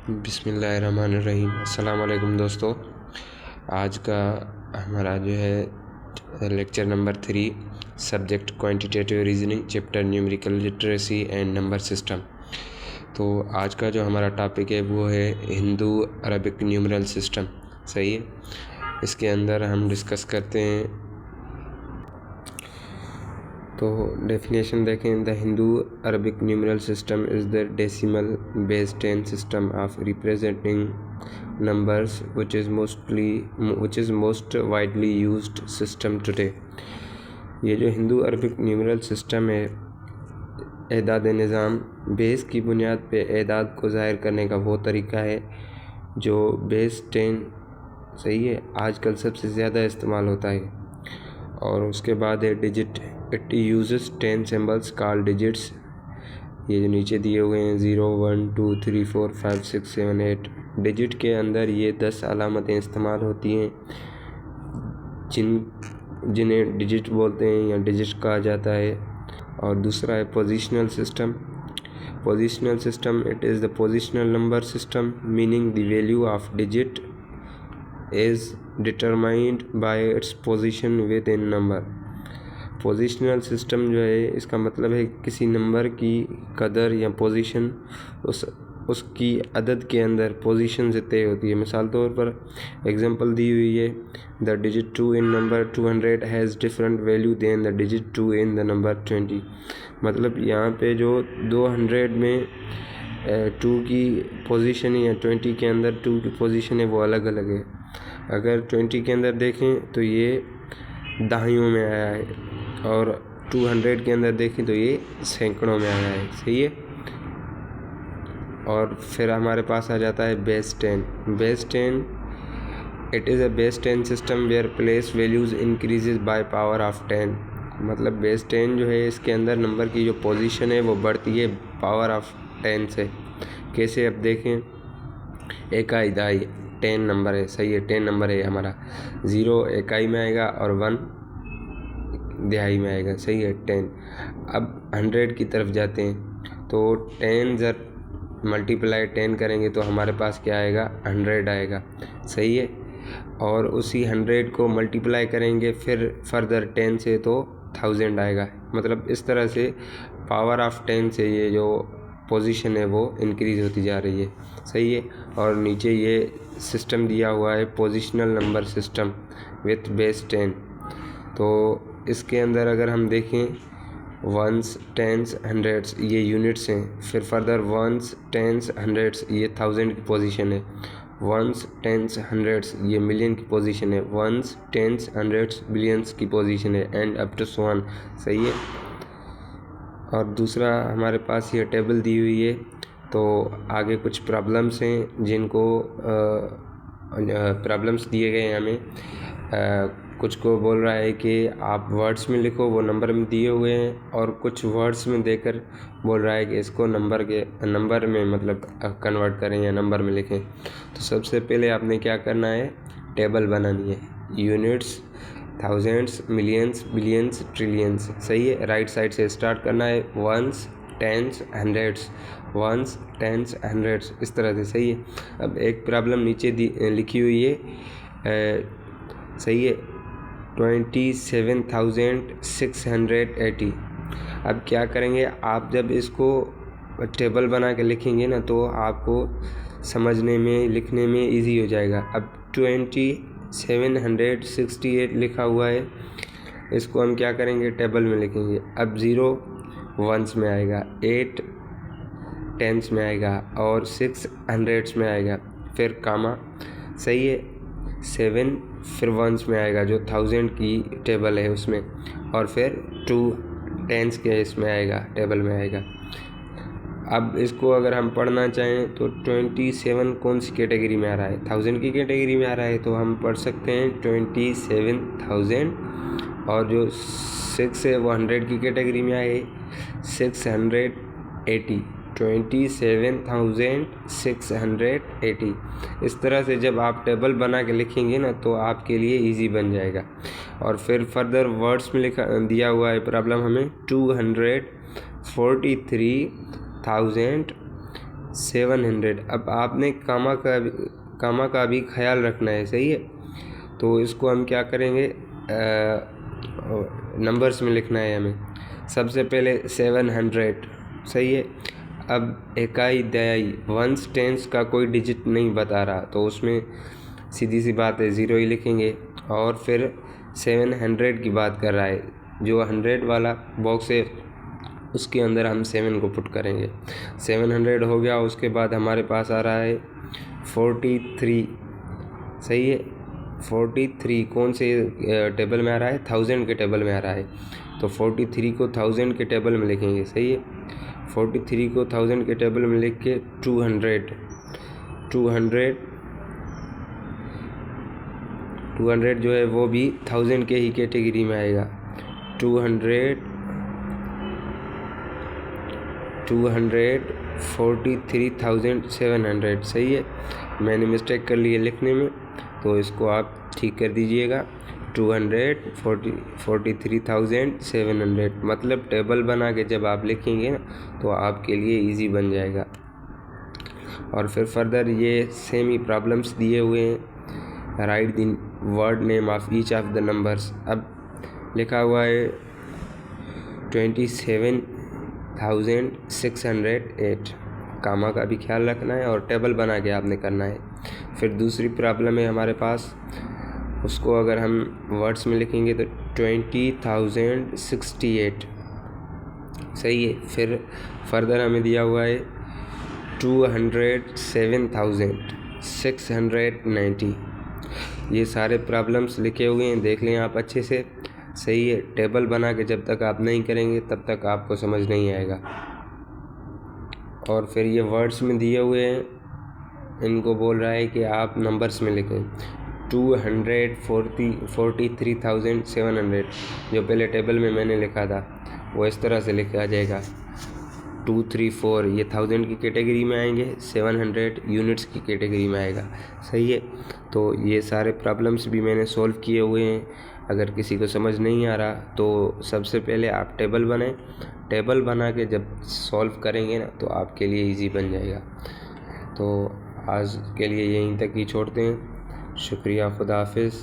बिस्मिल्लाहिर्रहमानिर्रहीम। अस्सलाम वालेकुम दोस्तों। आज का हमारा जो है lecture number 3, subject quantitative reasoning, chapter numerical literacy and number system. तो आज का जो हमारा टॉपिक है वो है हिंदू अरबिक न्यूमरल सिस्टम। सही है, इसके अंदर हम डिस्कस करते हैं। तो डेफिनेशन देखें, the Hindu Arabic numeral system is the decimal base 10 system of representing numbers which is most widely used system today। ये जो हिंदू अरबिक न्यूमरल सिस्टम है, एदाद निज़ाम बेस की बुनियाद पे एदाद को ज़ाहिर करने का वो तरीका है जो बेस 10 सही है आजकल सबसे ज़्यादा इस्तेमाल होता है। और उसके बाद है digit. It uses 10 symbols called digits. ये जो नीचे दिए हुए हैं 0 1 2 3 4 5 6 7 8 डिजिट के अंदर ये 10 अलामतें इस्तेमाल होती हैं जिन्हें डिजिट बोलते हैं या डिजिट कहा जाता है। और दूसरा है positional system. Positional system, it is the positional number system meaning the value of digit is determined by its position with in number. Positional system जो है इसका मतलब है किसी नंबर की कदर या पोजीशन उसकी अदद के अंदर पोजीशन से तय होती है। मिसाल तौर पर एग्जांपल दी हुई है, the digit 2 in number 200 has different value than the digit 2 in the number 20। मतलब यहाँ पे जो 200 में 2 की पोजीशन है या 20 के अंदर 2 की पोजीशन है वो अलग अलग है। अगर 20 के अंदर देखें तो ये दहाइयों में आया है और 200 के अंदर देखें तो ये सैकड़ों में आया है। सही है। और फिर हमारे पास आ जाता है base 10। Base 10, it is a base 10 system where place values increases by power of 10। मतलब बेस 10 जो है इसके अंदर नंबर की जो पोजीशन है वो बढ़ती है पावर ऑफ 10 से। कैसे, अब देखें, इकाई दहाई 10 नंबर है। सही है, 10 नंबर है हमारा। 0 इकाई में आएगा और 1 दिहाई में आएगा। सही है, 10। अब 100 की तरफ जाते हैं तो 10 जब मल्टीप्लाई 10 करेंगे तो हमारे पास क्या आएगा, 100 आएगा। सही है। और उसी 100 को मल्टीप्लाई करेंगे फिर फर्दर 10 से तो 1000 आएगा। मतलब इस तरह से पावर ऑफ 10 से ये जो पोजीशन है वो इंक्रीज़ होती जा रही है। सही है। और नीचे ये सिस्टम दिया हुआ है positional number system with base 10। तो इसके अंदर अगर हम देखें, वंस, टेंस, हंड्रेड्स ये यूनिट्स हैं। फिर फर्दर वंस, टेंस, हंड्रेड्स ये 1000 की पोजीशन है। वंस, टेंस, हंड्रेड्स ये मिलियन की पोजीशन है। वंस, टेंस, हंड्रेड्स बिलियंस की पोजीशन है and up to so on. सही है। और दूसरा हमारे पास ये टेबल दी हुई है। तो आगे कुछ प्रॉब्लम्स हैं जिनको प्रॉब्लम्स दिए गए हैं हमें। कुछ को बोल रहा है कि आप वर्ड्स में लिखो, वो नंबर में दिए हुए हैं। और कुछ वर्ड्स में देकर बोल रहा है कि इसको नंबर में मतलब कन्वर्ट करें या नंबर में लिखें। तो सबसे पहले आपने क्या करना है, टेबल बनानी है। Units, thousands, millions, billions, trillions. सही है। राइट साइड से स्टार्ट करना है। Ones, tens, hundreds, ones, tens, hundreds, इस तरह से। सही है। अब एक प्रॉब्लम नीचे लिखी हुई है, सही है, 27,680। अब क्या करेंगे, आप जब इसको टेबल बना के लिखेंगे ना तो आपको समझने में, लिखने में इजी हो जाएगा। अब 2768 लिखा हुआ है, इसको हम क्या करेंगे, टेबल में लिखेंगे। अब 0 वंस में आएगा, 8 टेंस में आएगा और 6 हंड्रेड्स में आएगा। फिर कामा, सही है, 7 फिर वंस में आएगा जो 1000 की टेबल है उसमें। और फिर 2 टेंस के इसमें आएगा, टेबल में आएगा। अब इसको अगर हम पढ़ना चाहें तो 27 कौन सी कैटेगरी में आ रहा है, 1000 की कैटेगरी में आ रहा है, तो हम पढ़ सकते हैं 27,000। और जो 6 है वो 100 की कैटेगरी में आए, 680, 27,680। इस तरह से जब आप टेबल बना के लिखेंगे ना तो आपके लिए इजी बन जाएगा। और फिर फर्दर वर्ड्स में लिखा दिया हुआ है प्रॉब्लम हमें 243,000 700। अब आपने कामा का भी ख्याल रखना है, सही है। तो इसको हम क्या करेंगे, नंबर्स में लिखना है हमें। सबसे पहले 700, सही है। अब इकाई दयाई वंस टेंस का कोई डिजिट नहीं बता रहा, तो उसमें सीधी सी बात है 0 ही लिखेंगे। और फिर 700 की बात कर रहा है, जो 100 वाला बॉक्स है उसके अंदर हम 7 को पुट करेंगे। 700 हो गया। उसके बाद हमारे पास आ रहा है 43, सही है। 43 कौन से टेबल में आ रहा है, 1000 के टेबल में आ रहा है। तो 43 को 1000 के टेबल में लिखेंगे, सही है। 43 को 1000 के टेबल में लिख के 200 जो है वो भी 1000 के ही कैटेगरी में आएगा। 243,700, सही है। मैंने मिस्टेक कर ली है लिखने में, तो इसको आप ठीक कर दीजिएगा। 243,700 मतलब टेबल बना के जब आप लिखेंगे ना तो आपके लिए इजी बन जाएगा। और फिर फर्दर ये सेम ही प्रॉब्लम्स दिए हुए हैं। Right the word name of each of the numbers. अब लिखा हुआ है 27,608। कामा का भी ख्याल रखना है और टेबल बना के आपने करना है। फिर दूसरी प्रॉब्लम है हमारे पास, उसको अगर हम वर्ड्स में लिखेंगे तो 20,068, सही है। फिर फर्दर हमें दिया हुआ है 207,690। ये सारे प्रॉब्लम्स लिखे हुए हैं, देख लें आप अच्छे से, सही है। टेबल बना के जब तक आप नहीं करेंगे तब तक आपको समझ नहीं आएगा। और फिर ये वर्ड्स में दिए हुए हैं, इनको बोल रहा है कि आप नंबर्स में लिखें। 243,700 जो पहले टेबल में मैंने लिखा था वो इस तरह से लिखा जाएगा। 234 ये 1000 की कैटेगरी में आएंगे, 700 यूनिट्स की कैटेगरी में आएगा, सही है। तो ये सारे प्रॉब्लम्स भी मैंने सॉल्व किए हुए हैं। अगर किसी को समझ नहीं आ रहा तो सबसे पहले आप टेबल बनाएं। टेबल बना के जब सॉल्व करेंगे ना तो आपके लिए इजी बन जाएगा। तो आज के लिए यहीं तक ही छोड़ते हैं। शुक्रिया, खुदा हाफिज़।